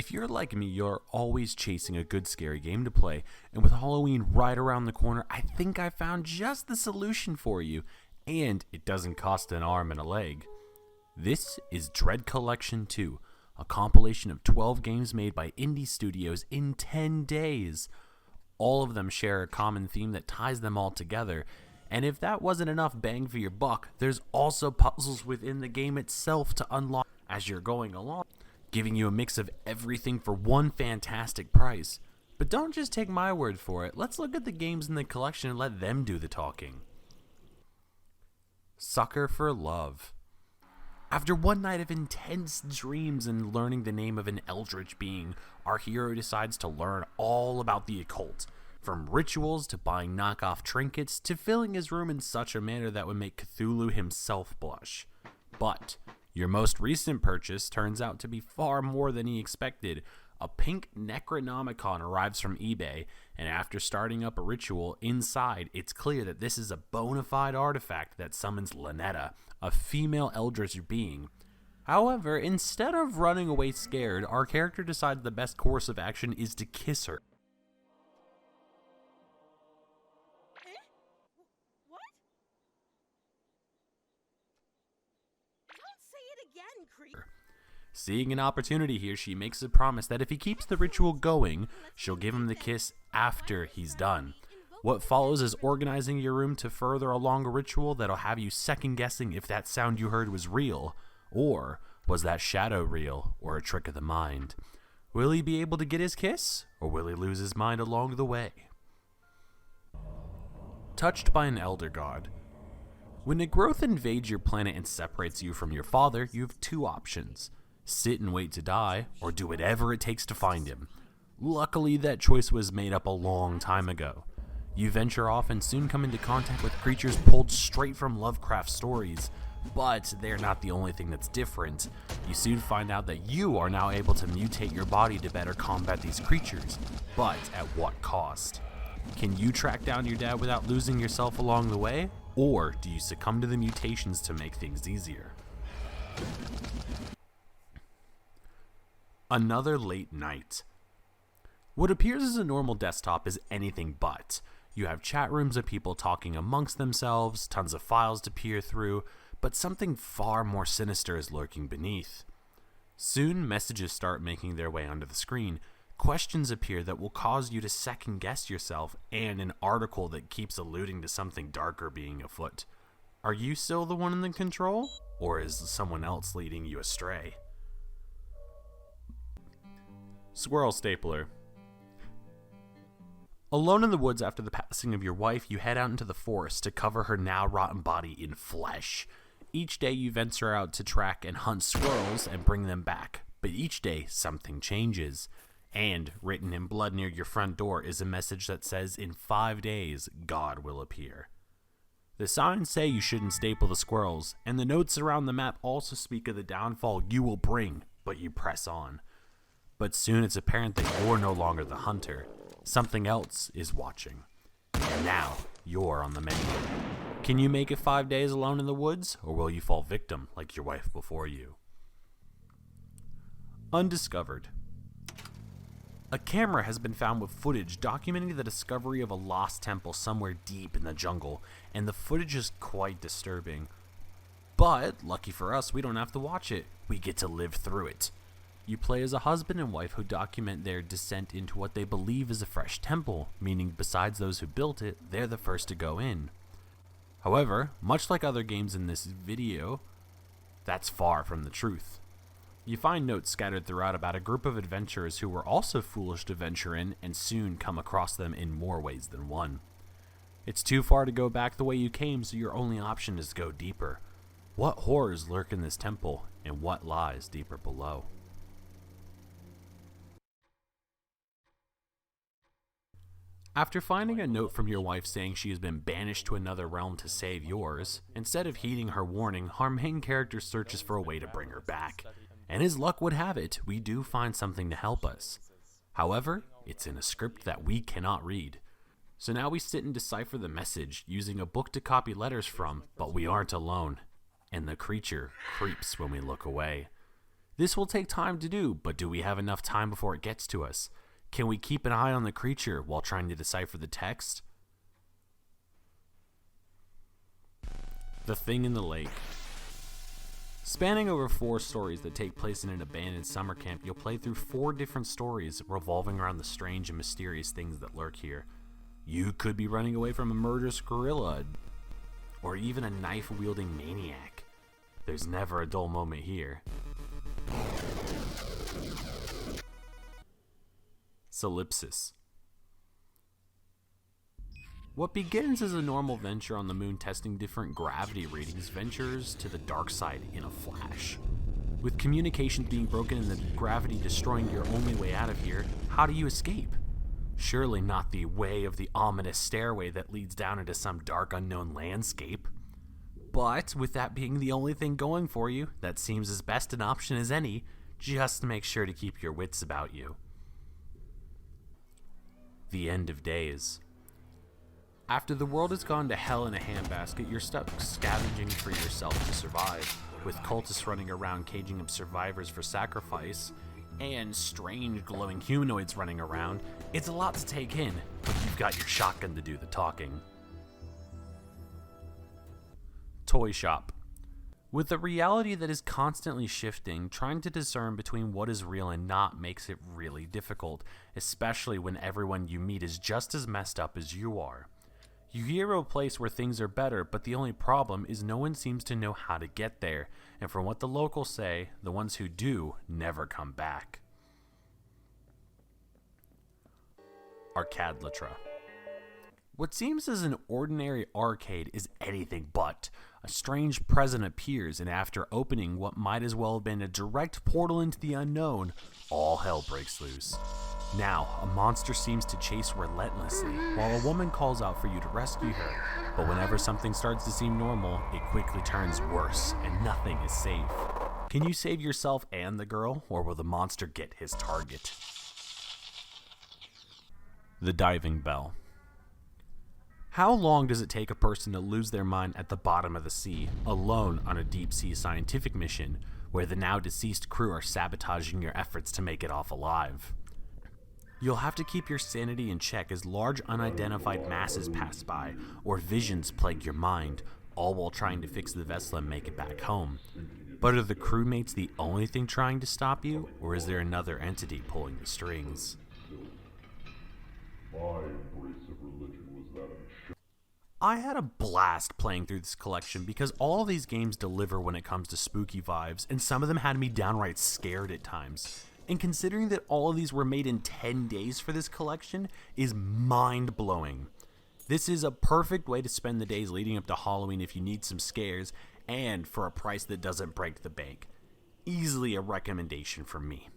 If you're like me, you're always chasing a good scary game to play, and with Halloween right around the corner, I think I found just the solution for you, and it doesn't cost an arm and a leg. This is Dread Collection 2, a compilation of 12 games made by indie studios in 10 days. All of them share a common theme that ties them all together, and if that wasn't enough bang for your buck, there's also puzzles within the game itself to unlock as you're going along, giving you a mix of everything for one fantastic price. But don't just take my word for it, let's look at the games in the collection and let them do the talking. Sucker for Love. After one night of intense dreams and learning the name of an eldritch being, our hero decides to learn all about the occult, from rituals to buying knockoff trinkets to filling his room in such a manner that would make Cthulhu himself blush. But your most recent purchase turns out to be far more than he expected. A pink Necronomicon arrives from eBay, and after starting up a ritual inside, it's clear that this is a bona fide artifact that summons Lynetta, a female eldritch being. However, instead of running away scared, our character decides the best course of action is to kiss her. What? Don't say it again, creep. Seeing an opportunity here, she makes a promise that if he keeps the ritual going, she'll give him the kiss after he's done. What follows is organizing your room to further along a ritual that'll have you second guessing if that sound you heard was real, or was that shadow real, or a trick of the mind. Will he be able to get his kiss, or will he lose his mind along the way? Touched by an Elder God. When a growth invades your planet and separates you from your father, you have two options. Sit and wait to die, or do whatever it takes to find him. Luckily, that choice was made up a long time ago. You venture off and soon come into contact with creatures pulled straight from Lovecraft stories, but they're not the only thing that's different. You soon find out that you are now able to mutate your body to better combat these creatures, but at what cost? Can you track down your dad without losing yourself along the way, or do you succumb to the mutations to make things easier? Another Late Night. What appears as a normal desktop is anything but. You have chat rooms of people talking amongst themselves, tons of files to peer through, but something far more sinister is lurking beneath. Soon, messages start making their way onto the screen. Questions appear that will cause you to second guess yourself, and an article that keeps alluding to something darker being afoot. Are you still the one in control, or is someone else leading you astray? Squirrel Stapler. Alone in the woods after the passing of your wife, you head out into the forest to cover her now rotten body in flesh. Each day you venture out to track and hunt squirrels and bring them back, but each day something changes. And written in blood near your front door is a message that says in 5 days, God will appear. The signs say you shouldn't staple the squirrels, and the notes around the map also speak of the downfall you will bring, but you press on. But soon it's apparent that you're no longer the hunter. Something else is watching. And now, you're on the menu. Can you make it 5 days alone in the woods, or will you fall victim like your wife before you? Undiscovered. A camera has been found with footage documenting the discovery of a lost temple somewhere deep in the jungle, and the footage is quite disturbing. But, lucky for us, we don't have to watch it. We get to live through it. You play as a husband and wife who document their descent into what they believe is a fresh temple, meaning besides those who built it, they're the first to go in. However, much like other games in this video, that's far from the truth. You find notes scattered throughout about a group of adventurers who were also foolish to venture in and soon come across them in more ways than one. It's too far to go back the way you came, so your only option is to go deeper. What horrors lurk in this temple, and what lies deeper below? After finding a note from your wife saying she has been banished to another realm to save yours, instead of heeding her warning, our main character searches for a way to bring her back. And as luck would have it, we do find something to help us. However, it's in a script that we cannot read. So now we sit and decipher the message using a book to copy letters from, but we aren't alone. And the creature creeps when we look away. This will take time to do, but do we have enough time before it gets to us? Can we keep an eye on the creature while trying to decipher the text? The Thing in the Lake. Spanning over 4 stories that take place in an abandoned summer camp, you'll play through 4 different stories revolving around the strange and mysterious things that lurk here. You could be running away from a murderous gorilla, or even a knife-wielding maniac. There's never a dull moment here. Ellipsis. What begins as a normal venture on the moon testing different gravity readings ventures to the dark side in a flash. With communications being broken and the gravity destroying your only way out of here, how do you escape? Surely not the way of the ominous stairway that leads down into some dark unknown landscape. But with that being the only thing going for you, that seems as best an option as any, just make sure to keep your wits about you. The End of Days. After the world has gone to hell in a handbasket, you're stuck scavenging for yourself to survive, with cultists running around caging up survivors for sacrifice, and strange glowing humanoids running around. It's a lot to take in, but you've got your shotgun to do the talking. Toy Shop. With a reality that is constantly shifting, trying to discern between what is real and not makes it really difficult, especially when everyone you meet is just as messed up as you are. You hear of a place where things are better, but the only problem is no one seems to know how to get there, and from what the locals say, the ones who do never come back. Arkada. What seems as an ordinary arcade is anything but. A strange presence appears, and after opening what might as well have been a direct portal into the unknown, all hell breaks loose. Now, a monster seems to chase relentlessly, while a woman calls out for you to rescue her. But whenever something starts to seem normal, it quickly turns worse, and nothing is safe. Can you save yourself and the girl, or will the monster get his target? The Diving Bell. How long does it take a person to lose their mind at the bottom of the sea, alone on a deep-sea scientific mission, where the now-deceased crew are sabotaging your efforts to make it off alive? You'll have to keep your sanity in check as large unidentified masses pass by, or visions plague your mind, all while trying to fix the vessel and make it back home. But are the crewmates the only thing trying to stop you, or is there another entity pulling the strings? I had a blast playing through this collection because all of these games deliver when it comes to spooky vibes, and some of them had me downright scared at times. And considering that all of these were made in 10 days for this collection is mind-blowing. This is a perfect way to spend the days leading up to Halloween if you need some scares, and for a price that doesn't break the bank. Easily a recommendation from me.